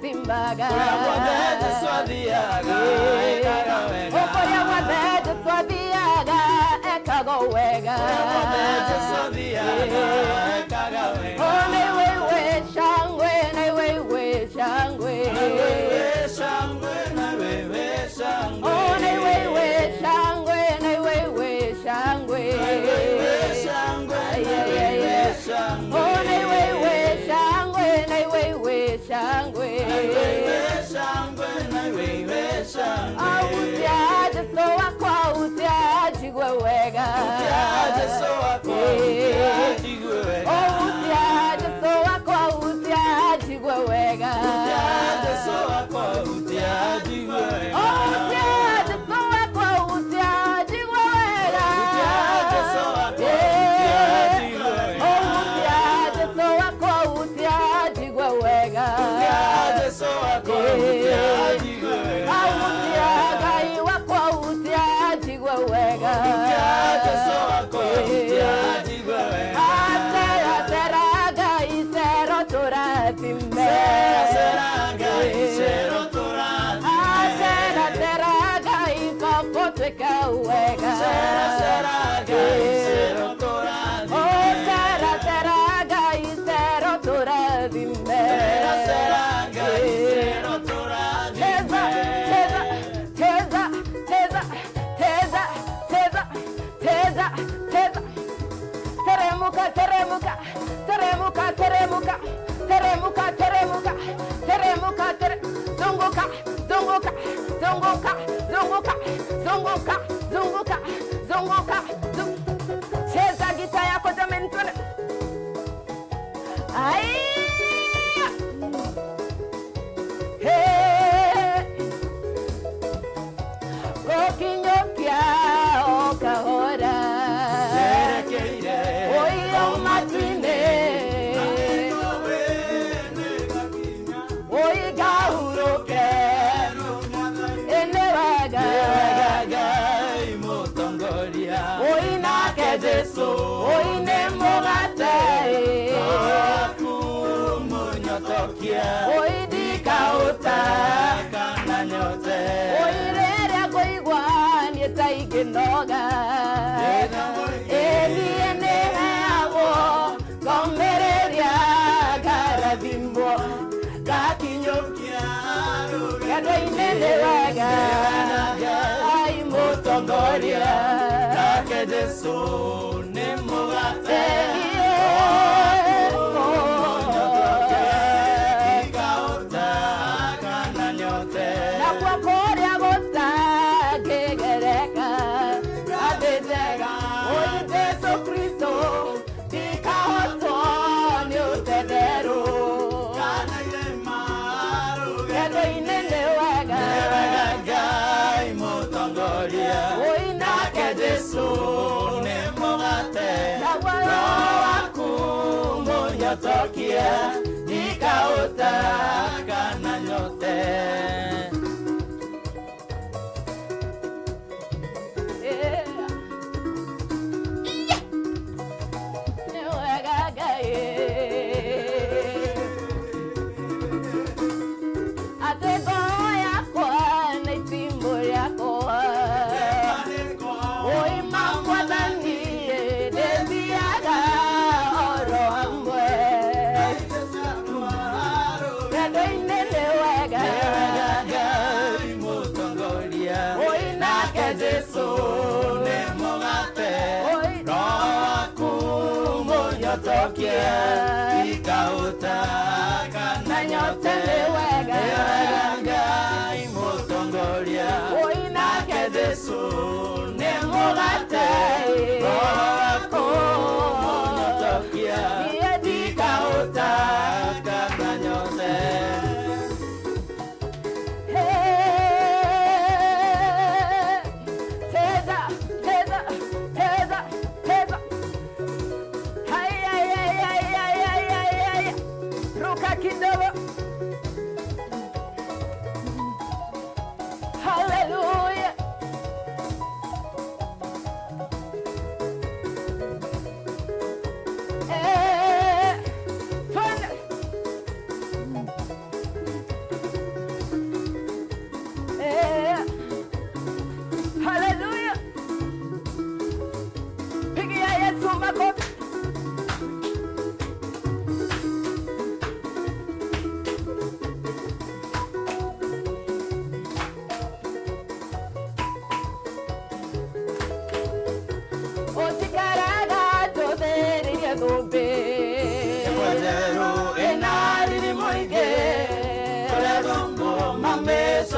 timbaga. Oya mwadeje swathiaga, ekaga wega. Oya mwadeje swathiaga, ekaga wega. Oya mwadeje swathiaga, ekaga wega. Oh, naiwewe shangwe, naiwewe shangwe. Naiwewe shangwe, naiwewe shangwe. Oh, naiwewe shangwe, naiwewe shangwe. Naiwewe shangwe, naiwewe shangwe. Oh, naiwewe shangwe, naiwewe shangwe. Naiwewe shangwe, naiwewe shangwe. Autiaje so akwa autiaje gwewega. Utiaje so akwa autiaje gwewega. Oh, utiaje so akwa autiaje gwewega. Utiaje so akwa autiaje gwewega. Oh, utiaje so akwa autiaje gwewega. Utiaje so akwa autiaje gwewega. Oh, utiaje so akwa autiaje gwewega. Utiaje so akwa autiaje gwewega. Autiaga iwa kwa autiaje gwewega. Utiaje so akwa autiaje gwewega. Asera seraga isero toratimbe. Seraga isero toratimbe. Asera seraga ikopotweka uwega. Seraga isero toratimbe. Oh, sera seraga isero toratimbe. Seraga isero toratimbe. Teza, teza, teza, teza, teza, teza, teza. Teremuka, teremuka, teremuka, teremuka, teremuka, teremuka, teremuka, zunguka, zunguka, zunguka, zunguka, zunguka, zunguka, zunguka, cheza gita yako jamani tuna. Ai! Hey! Gokinyokia okahora. Serekeire. Oyo matine. Oyi gahuroke. Enewaga. Oyi nake Jesu. Oyi nemogate. Oyi dikauta. Oyi rere koigwa nietaigenoga. Eli enehago gomereria garabimbo gakinyokia gado inendewaga ai motongoria Nake Jesu nemogate. na kwa korea gota gegereka adetega oyi Jesu Kristo dikahoto ni utedero gado inendewaga oyi nake Jesu na kwa Tokia nikauta kana nyote. Tokia ikauta kana nyote lewega imotongoria oinake Jesu nemogate wako monotokia ikauta kana nyote. Teza, teza, teza, teza. Ruka kidogo.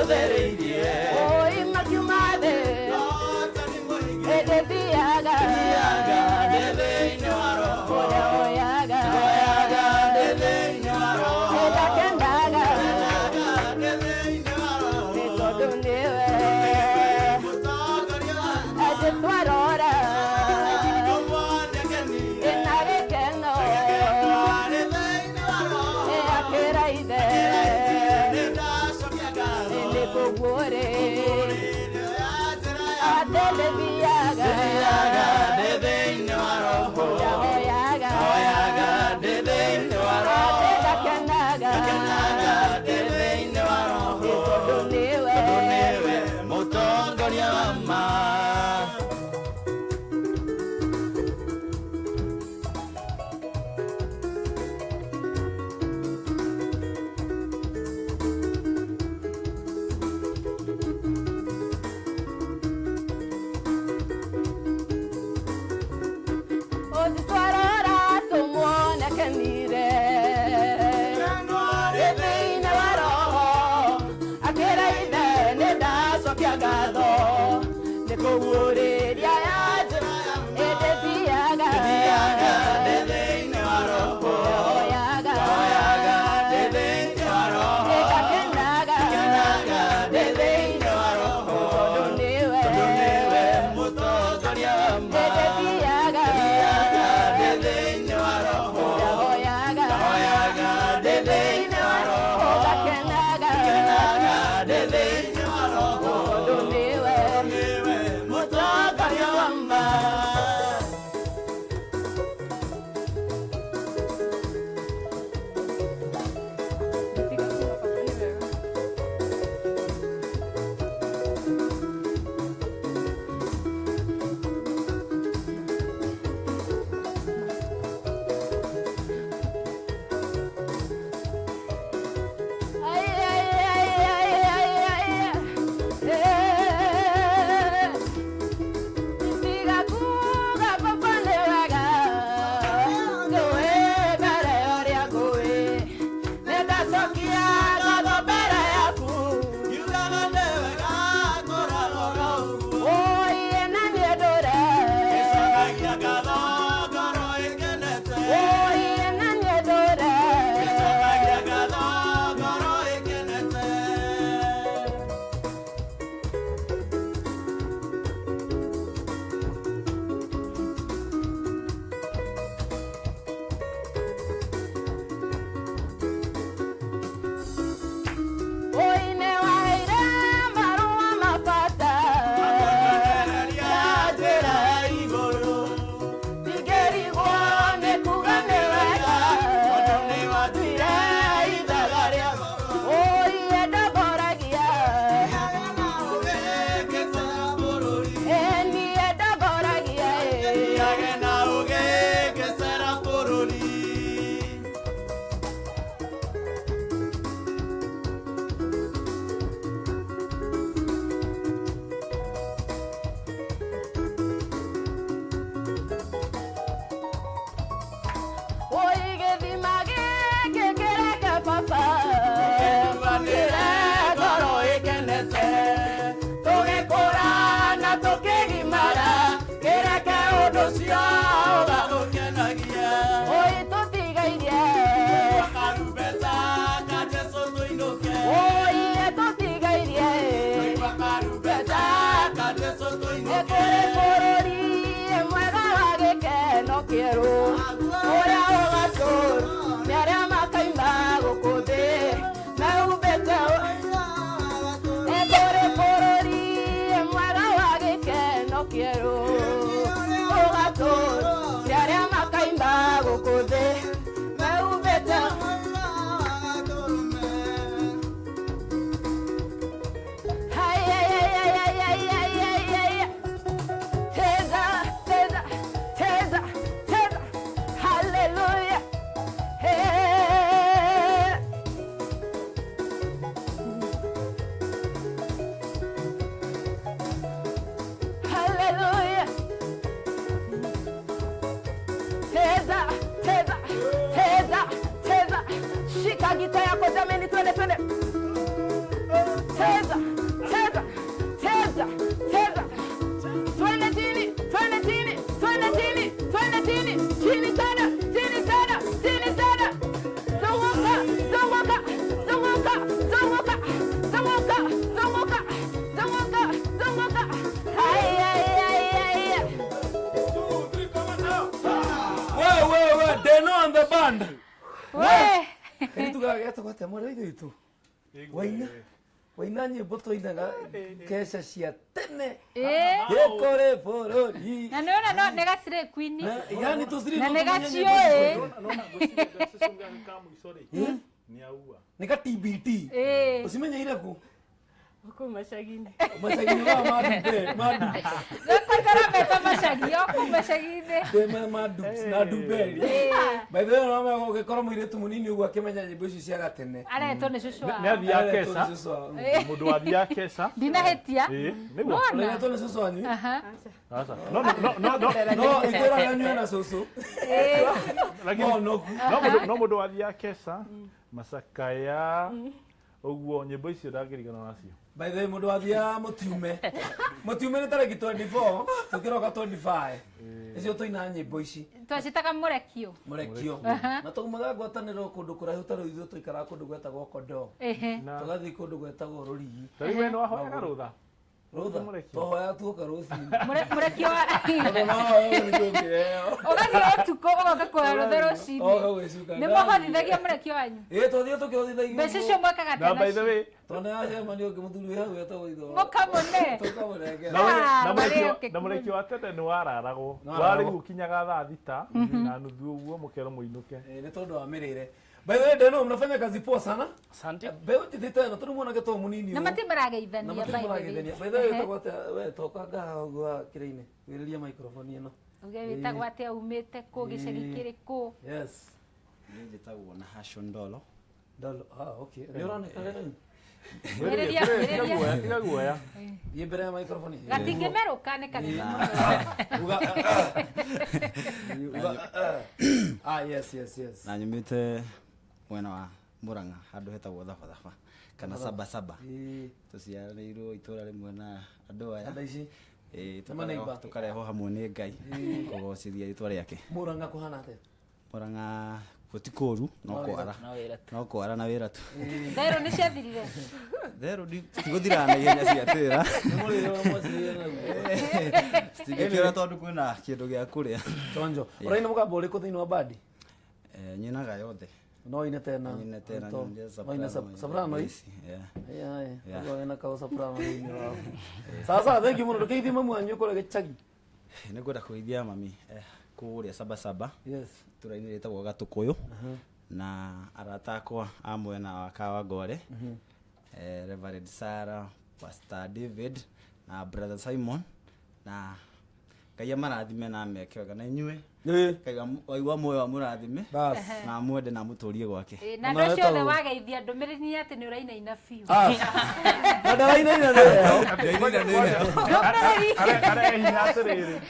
Mothereirie Oi makiumade Edethiaga Ndethĩinĩ wa roho Oyaga ndethĩinĩ wa roho Edakendaga ndethĩinĩ wa roho Tondũ nĩwe Agĩtwarora Ena gĩkeno Akĩra ithe Nĩkũguũrĩ Atelethiaga ndethĩinĩ wa roho Oyaga ndethĩinĩ wa roho Edakenaga ndethĩinĩ wa roho Tondũ nĩwe mũtongoria wa ma Twarora tũmuone kenire Thĩinĩ wa roho Akĩra ithe nĩndacokia ngatho Nĩkũguũrĩria yanjĩra Ĩndĩthiaga ndethĩinĩ wa roho Oyaga ndethĩinĩ wa roho Ĩgakenaga ndethĩinĩ wa roho Tondũ nĩwe mũtongoria wa ma Ĩndĩthiaga ndethĩinĩ wa roho Oyaga ndethĩinĩ wa roho Ũgakenaga ndethĩinĩ wa roho Tondũ nĩwe mũtongoria wa ma geto gwate mwana itu waina nyimbo toinaga kesha cia tene gekore borori na no negasire queen yani tusiri na negacio ni aua nika TBT usimenya ile ku uko mashagini wa madu nakora meta mashagio ku mashagine dema madu na dubeli by the way mama ugekora muiretu munini ugu akimenya nyimbo ici cia gatene areto ni cucu ni athia kesa mundu athia kesa ndinahetia niguo areto ni cucu anyu sasa no itera yanyu na cucu lakini no mundu athia kesa masakaya uguo nyimbo icio ndangirigana nacio. By the way mundu athia mutiume ni tariki 24 tukiroka 25 icio toina nyimbo ici twacitaga murekio na tugumaga gwataniro kundu kurahi utaro ithu tuikara kundu gwetagwo kondo tugathi kundu gwetagwo rurigi tari we no ahoyaga rutha tohoya tuoka ruci murekio ogathi tuko oga kwa rutha ruci ni mohotithagia murekio wanyu twathie tukihotithagia mbeca cio mwakaga na by the way tona aje mani okimuthuri hau etagwo itho mukamone na murekio wa tete ni wararagwo wari gukinyaga thaa thita na nuthu uguo mukero muinuke ni tondu wa mirire. By the way, Deno, mnafanya kazi poa sana. Asante. Bewe titeta na tunamuona geto munini. Na matimbarageithania by the way. By the way, tagwate we tokaga gwa kire-ini. Wiriria microphone ino. Uge witagwate umite ku gicegi kiriku. Yes. Ni njitagwo na Hasho Ndolo. Okay. Ni urane kale. Tiga guoya. Mbere ya microphone. Gatingemeruka ne kanini. Yes. Na nyumite mwena wa Muranga handu hetagwo Thabatha kana Saba. Tuciarĩirwo itura rimwe na andu aya. Andaici. Tukareho hamwe ni Ngai kugocithia itwa riake. Muranga kuhana atia? Muranga gutikoru no kwara na wira tu. Thero ni ciathirire. Thero tiguthira na ihenya ciatira. Ni murire wa mwacirire na Stigikira tondu kwina kindu gia kuria. Chonjo. Uraina mugambo uriku thiini wa bandi? Nyinaga yothe. No ine tena. Ine soprano hii. Yeah. Ina ka soprano hii. Sasa thank you muno ndukiithie mamu anyu kore gicagi. Ni ngwenda kuithia mami kuria Saba. Yes. Turainire tagwo Gatukuyu. Na arata akwa amwe na wakawa Gore. Reverend Sarah, Pastor David na Brother Simon na Ngai amarathime na mekega na inyue Ngai wa moyo wa murathime na mwende na muturie gwake na ndio ciothe wageithia ndumiriri ni ati ni uraina biu na ndaraina are hinya atiriri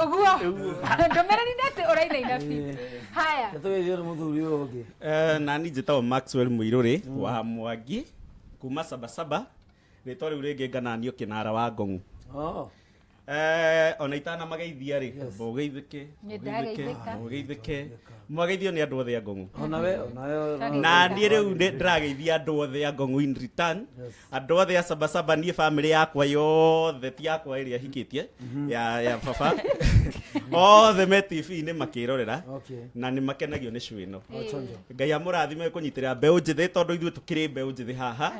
uguo ndumiriri ni ati uraina biu haya tugeithie muthuri ungi na ni njitagwo Maxwell Muiruri wa Mwangi kuma Saba ritwa riu ringi ngananio kinara wa Ngongu ona itana mageithia ri bogeithike mwageithio ni andu othe a Ngongu na ni riu ndirageithia andu othe a Ngongu in return andu othe a Saba ni family yakwa yothe ti yakwa iria hikitie ya baba othe me TV ni makirorera na ni makenagio ni cwino Ngai amurathime kunyitira mbeu njithi tondu ithu tukiri mbeu njithi haha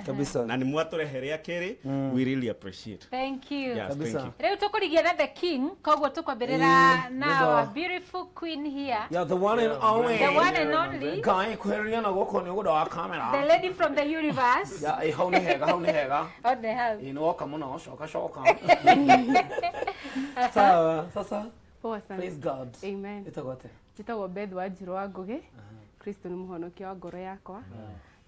na ni mwaturehere akiri we really appreciate. Thank you. Yes, thank you. Reu tukurigia na the king koguo tukwambirira na our beautiful queen here. Yeah, the one and only. The one and only. Guy queria na goko ni gudo wa camera. The lady from the universe. Yeah, how ni hega. What the hell? Inoka muno shoka. Sasa. Poa sana. Praise God. Amen. Itagote. Itagwo Beth wa Njiro wa Ngugi. Kristo ni muhonokia wa ngoro yakwa.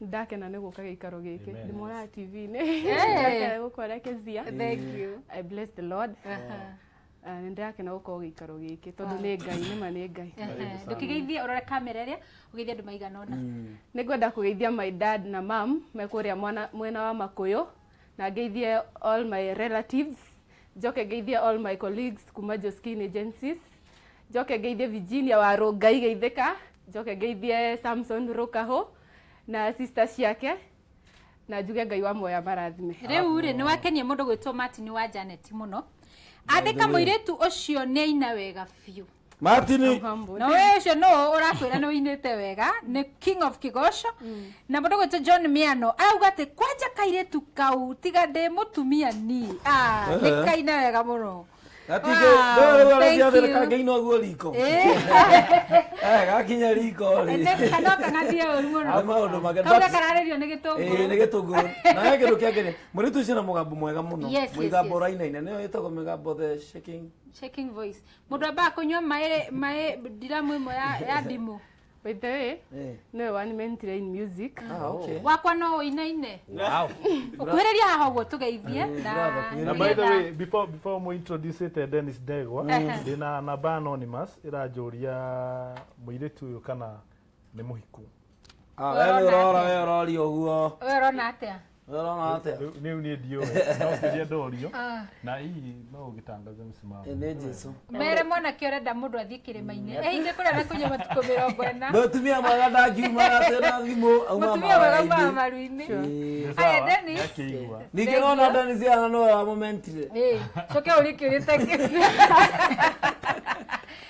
Ndakena ni guka gikaro giki. Ndimona TV-ini. Ndakena gukwerekezia. Thank you. I bless the Lord. Ndakena guka gikaro giki tondu ni Ngai ni ma ni Ngai. Ndukigeithia urore kamera ria ugeithia andu maigana ona. Ningwenda kugeithia my dad na mom mekuria mwena wa Makuyu na geithie all my relatives. Joke geithie all my colleagues kuma Joskin agencies. Joke geithie Virginia wa Rongai geithika. Joke geithie Samson Rokaho na sisters yake. Na njuge Ngai wa moya marathime. Riu ri ni wakenie mundu gwitwo Martin wa Janet muno. Andika muiretu ucio ni aina wega biu. Martin no wewe no urakwira no inete wega ni King of Kigooco na bodo gwe John Miano auga ati kwanja kaire tukau tiga de mutumia ni ni kaina wega muno atige do cia ka geino guo riko gakinya riko ri kana kana dia muno maundu magenda kauga kararerio ni gitunguru ni gitunguru na kindu kiangene muri tu cina mugambo mwega muno mugambo rainaine ni yetagwo mugambo the shaking voice mundu aba kunywa mae diramu imwe ya dimu. By the way, no one mentire in music. Okay. Wakwa no ine. Wow. Ukwereria haho tugeithie na by the way before we introduce Dennis Ndegwa dina namba anonymous irajuria muiritu uyu kana ni muhiku. Wewe rori oguo. Wewe na atia. Ni ndio no kiria dorio na hii no ugitangaza msimamo ni Jesu mere mwana kiorenda mundu athikire maine inge kura na kunya matuko 40 no tumia mwaga ndakiuma tena thimu auma mutumia wega maruini aya Dennis nikirona Dennis yana no momentire coke urikirite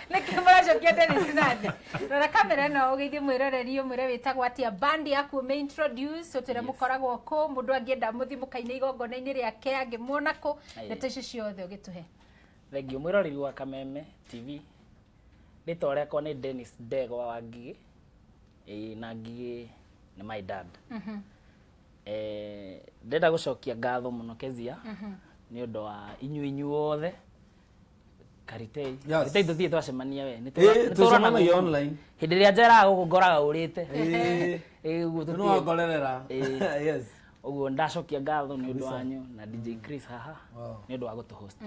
Nikimara jokia Dennis nande rora kamera no ugeithie mwiroreri umwire witagwo atia bandi yaku me introduce utire mukoragwo ko mundu angienda muthimukaine igongona-ini riake angimuona ko nete ciothe ugituhe thengio mwiroreri wa Kameme TV ritwa riakwa ni Dennis Ndegwa wa Ngigi na Ngigi ni my dad ndenda gucokia ngatho muno Kezia ni undu wa inyu othe Karitei tuthie twacemania we ni twacemania online hindi ria njera gugoraga urite no ngorerera yes uguo ndacokia ngatho ni undu wanyu na DJ Chris haha ni undu wa gutuhost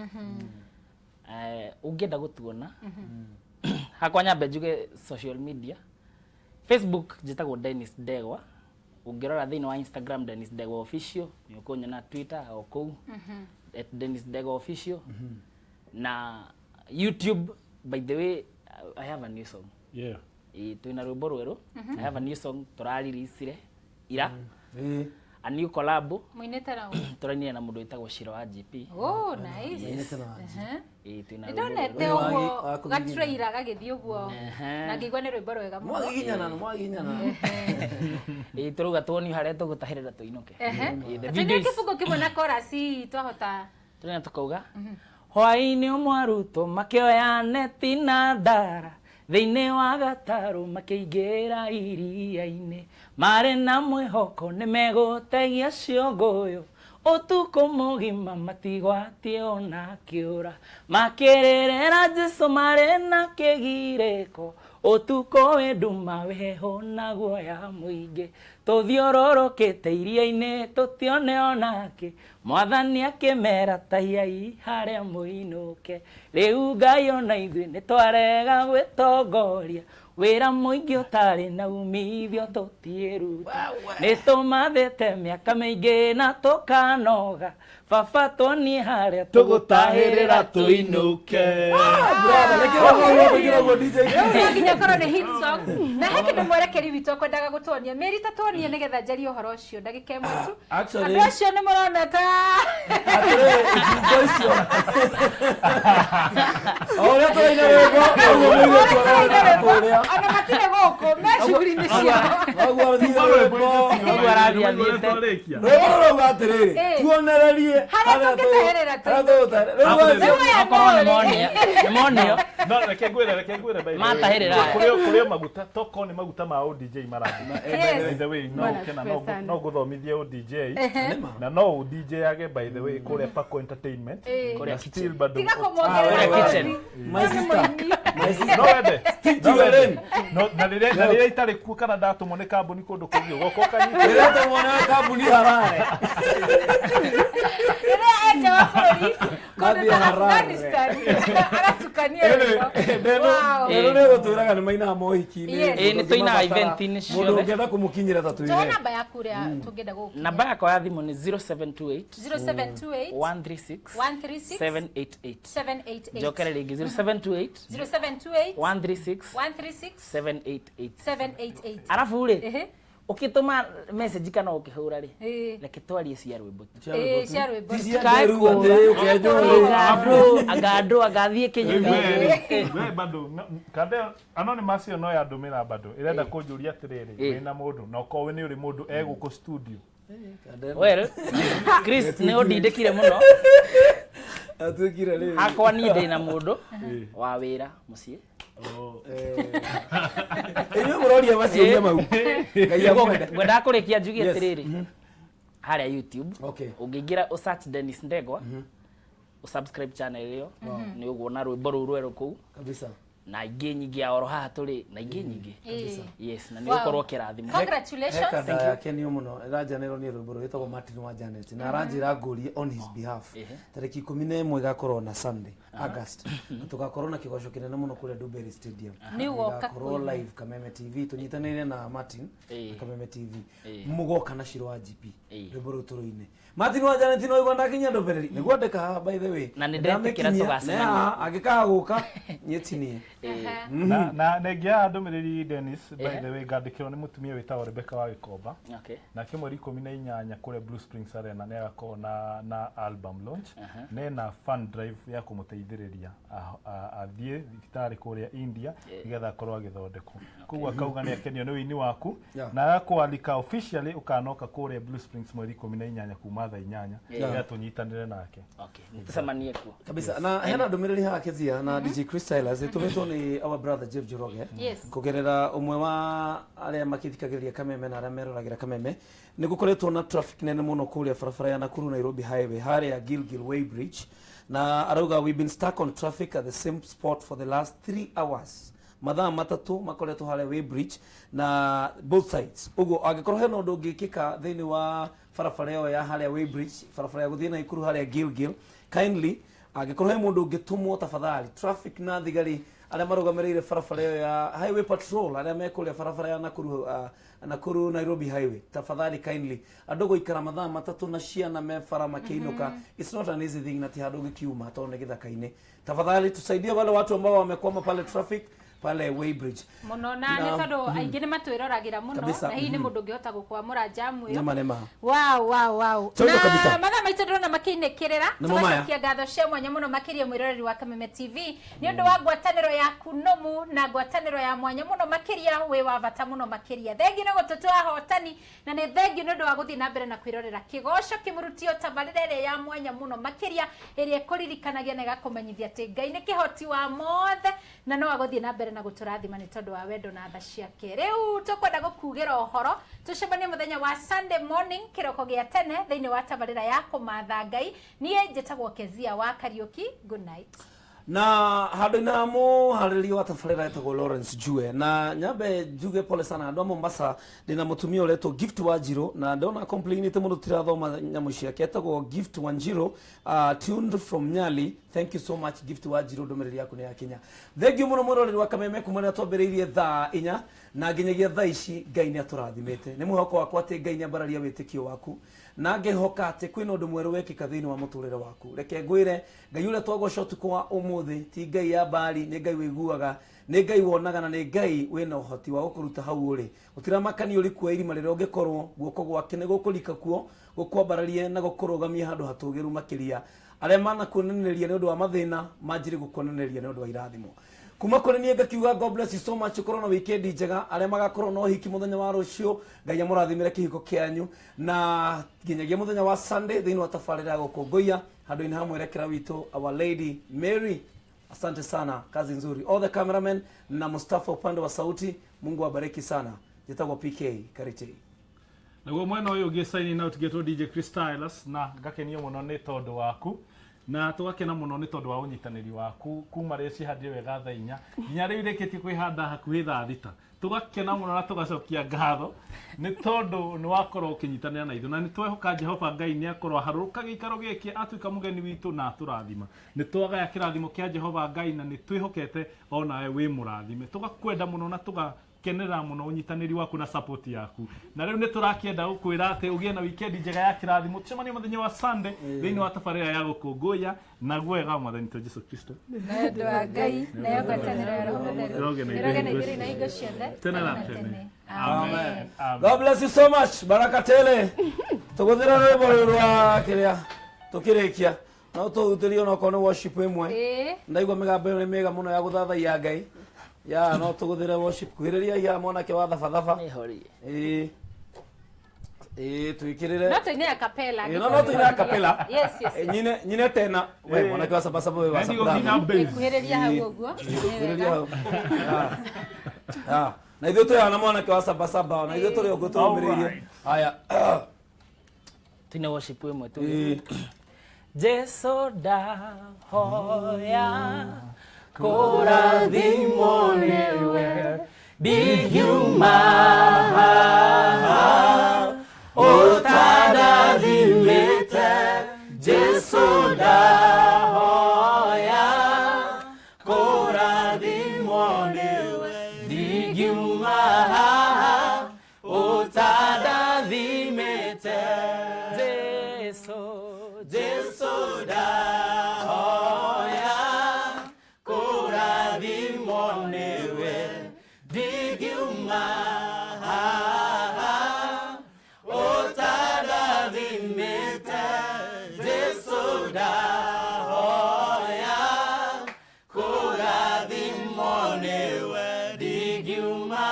ungienda gutuona hakwa nyambe njuge social media Facebook njitagwo Dennis Ndegwa ungirora thini wa Instagram Dennis Ndegwa official ni ukunyona Twitter au kou @Dennis Ndegwa official na YouTube, by the way, I have a new song. Yeah. Tuina rwimbo rweru. I have a new song turaririicire ira. A new collab. Muinete na turainie na mundu witagwo Shiro wa GP. Oh, nice. Muinete na tuina rwimbo. Ndonete uguo gatraira gagithii uguo. Na ngigwa ni rwimbo rwega muno. Mwaginyana. Turuga tuoni haria tugutahirira tuinuke. The video kifungo kimwe na chorus twahota. Turina tukauga. Hwaini omwaruto makioya neti na ndara thiini wa gataru makiingira iria-ini mari na mwihoko ni megutegia cionguyu utuku mugima matigwatie ona kiura makiririra Jesu mari na kigiriko utuku winduma weho na guoya muingi tuthiururukite iria-ini tutione onake mwathani akimera taiyai haria muinuke riu Ngai ona ithuĩ nitwarega gwitongoria wira muingi utari na umithio tutiruta nitumathite miaka mingi na tukanoga baba tuoni haria tugutahirira tuinuke nginya korwo ni hit song na heke ni mwerekeri witũ kwendaga gutonia meri ta tuonie nigetha njari uhoro ucio ndagika imwe tu actually acio ni murona ta ora toina wego ana matire goko me shughuli-ini ciao agwa arathia thiĩte rero gatiriri tuonererie haria tũngĩtahĩrĩra nimonio no reke ngwire by matahĩrĩra kurio maguta toko ni maguta ma DJ marathi by the way no guthomithia DJ na no DJ yake by the way kuria Paco Entertainment kuria still bado tiga kũmongerera kitchen my sister no wende no na rĩrĩa itarĩ kuo kana ndatumwo nĩ kambuni kũndũ kũngĩ goko kanyita rĩrĩa tumwone kambuni harare rĩrĩa enja wa bũrũri kũndũ ta Afghanistan aratukania rero nĩ gũtwĩraga nĩ mainaga mohiki-inĩ nĩ tũinaga event-inĩ ciothe mũndũ ũngĩenda kũmũkinyĩra ta twĩre namba yaku ũrĩa tũngĩenda gũkinya namba yakwa ya thimũ nĩ 0728 136 788 788 njokere rĩngĩ 0728 0728 136 136 788 788 arabu rĩ ukituma message kana ukihura ri reke twarie cia rwimbo cia rwimbo agado agathie kinyumi we bado kande anonymous no ya ndumira bado irenda kunjuria atiriri wina mundu no ko we ni uri mundu eguko studio well Chris ne odindekire muno atwikire ri akwa ni ndina mundu wa wira mucie Eyo muroria maciuria mau. Gwenda kurikia njugi atiriri. Haria YouTube. Ungiingira u search Dennis Ndegwa. U subscribe channel iyo. Ni uguona rwimbo rweru kuu. Kabisa. Na ingi nyingi oro haha turi na ingi nyingi. Yes, na ni ukorwo kirathimo. Congratulations. Thank you. Kenio muno. Rajanero ni rwimbo rwitagwo Martin wa Janet. Na aranjira nguri on his behalf. Tariki 11 gakorwo na Sunday, August. Tugakorwo na kigosho kinene muno kule Dubai Stadium. Ni woka ko live Kameme TV tunyitanire na Martin Kameme TV. Mugoka na Shiro wa GP. Rwimbo ruturo-ine. Martin wa Janet no igwa ndakinya ndobereri. Niguo ndeka by the way. Na ndekira tugacemania. Agikaga guka nyetinie. Na negia ndumiriri Dennis by the way ngandikirwo ni mutumia witagwo Rebecca wa Gikomba. Na kimweri 18 kule Blue Springs Arena ne agakorwo na album launch na fund drive ya kumuteithiriria athie thibitari kuria India nigetha akorwo agithondekwo. Koguo akauga ni akenio ni wini waku na agakwalika officially ukanoka kuria Blue Springs mweri 18 kuma thaa 8 ya tunyitanire nake. Tusemanie kuo kabisa. Na hena ndumiriri hakithia na DJ Chris Tyler tumetwo ni our brother Jeff Joroge kugerera umwe wa aria makithikagiria Kameme na aria meroragira Kameme ni gukoretwo na traffic nene muno kuria barabara ya Nakuru Nairobi highway haria Gilgil Way Bridge na arauga we've been stuck on traffic at the same spot for the last 3 hours. Mathaa matatu makoretwo haria Way Bridge na both sides. Ugo agikorwo hena undu ngikika thiini wa barabara yo ya haria Way Bridge barabara ya guthie na ikuru haria Gilgil kindly agikorwo he mundu ngitumwo tafadhali traffic na thigari aria marugamirire barabara ya highway patrol aria mekuria barabara ya Nakuru Nairobi highway tafadhali kindly andu goikara mathaa matatu na ciana me bara makiinuka. It's not an easy thing na ti handu gikiuma tone githaka-ini. Tafadhali tusaidie wale watu ambao wamekwama pale traffic pale Way Bridge. Muno na ni tondu aingi ni matwiragira muno na hii ni mundu ngihota gukwamura jamu yo. Nema. Wow. Na mathaa maitu ndona makiinekirira tugacokia ngatho cia mwanya muno makiria mwiroreri wa Kameme TV ni undu wa ngwataniro ya kunomu na ngwataniro ya mwanya muno makiria we wa bata muno makiria thengi no gututua hotani na ni thengi nundu wa guthii na mbere na kwirorera Kigooco Kimurutio tabarire ya mwanya muno makiria iria kuririkanagia na gakumenyithia ati Ngai ni kihoti wa mothe na no aguthii na mbere na guturathima ni tondu wa wendo na tha ciake. Riu tukwenda gukugira uhoro tucemanie muthenya wa Sunday morning kiroko gia tene thiini wa tabarira ya kumatha Ngai. Nie njitagwo Kezia wa Kariuki. Good night. Na hadina mo halerio atafarira etagwo Lawrence Jue na nyabe Juge pole sana andu Mombasa dina mutumia uleto Gift wa Jiro na ndona complain ite mundu tirathoma nyamu ciake etagwo Gift wa Jiro tuned from Nyali. Thank you so much Gift wa Jiro ndomereri yaku ni ya Kenya. Thank you muno muroreri wa Kameme kumana twambiriirie thaa 4 na nginyagia thaa ici Ngai ni aturathimete ni muhoko wakwa ati Ngai ni ambararia witikio waku na ngehoka ati kwina undu mweru wekika thiini wa muturire waku. Reke ngwire Ngai ule twagocwo tukwa umuthi ti Ngai ya bali ni Ngai wiguaga ni Ngai wonaga na ni Ngai wina uhoti wa gukuruta hau uri utiramakani uri kwa irima rire ungikorwo guoko gwake ni gukulika kuo gukwambararie na gukurugamia handu hatugiru makiria aria mana kuneneria ni undu wa mathina manjire gukuneneria ni undu wa irathimo kuma kuri nie ngakiuga God bless you so much korona weekend njega aria magakorwo no hiki muthenya wa rucio Ngai amurathimire kihiko kianyu na nginyagia muthenya wa Sunday thiini wa tafarira gukunguia handu ina hamwe rekera witu Our Lady Mary. Asante sana, kazi nzuri. All the cameramen na Mustafa upande wa sauti, Mungu awabariki sana. Jitagwa PK Karite. Naguo mwena uyu gi signing out getwo DJ Chris Tyler na ngakenio muno ni tondu waku na tugakena muno ni tondu wa unyitaniri waku kuma reci handi wega thaa 4 nginya riu ireketie kwihanda hakuhi thaa 6 tugakena muno na tugacokia ngatho ni tondu ni wakorwo ukinyitanira na ithu na ni twehoka Jehova Ngai ni akorwo haruruka gikaro giki atuika mugeni witu na turathima ni twagaya kirathimo kia Jehova Ngai na ni twihokete ona we wi murathime tugakwenda muno na kenera muno unyitaniri waku na support yaku na riu niturakienda gukwira ati ugie na weekend njega ya kirathimo tucemanie muthenya wa Sunday thiini wa tabarira ya gukunguya na gwega mwathani to Jesu Kristo na ndwa ngai na yogatanira ya roho mutheru iroge na igiri na igo ciothe tena na tene amen God bless you so much baraka tele tuguthira rwimbo rwa kiria tukirikia no tuuthirio no kono worship imwe ndaigwa migambo ni mega muno ya guthathaia ngai ya no tuguthire worship kuhiriria ya mwanake wa thabatha tuikirire no to ni a cappella no to ni a cappella yes nyine tena we mwanake wa sabasaba we wa sabasaba kuhiriria hau uguo kuhiriria hau na ithuĩ tũrĩ na mwanake wa sabasaba na ithuĩ tũrĩ ũguo tũrũmĩrĩirie haya tuna worship imwe tu Jesu ndahoya kũrathimwo nĩwe ndigiuma ũtarathimĩte Jesu ndahoya kũrathimwo nĩwe ndigiuma ũtarathimĩte Jesu ndahoya kũrathimwo nĩwe ndigiuma ũtarathimĩte Jesu ndahoya kũrathimwo nĩwe ndigiuma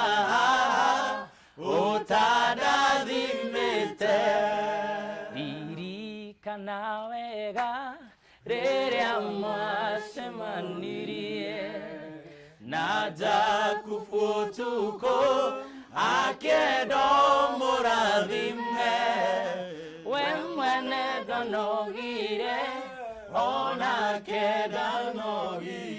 ũtarathimĩte ririkana wega rĩrĩa mwacemanirie na Jakubu ũtukũ akĩenda mũrathime we mwene ndanogire onake ndanogire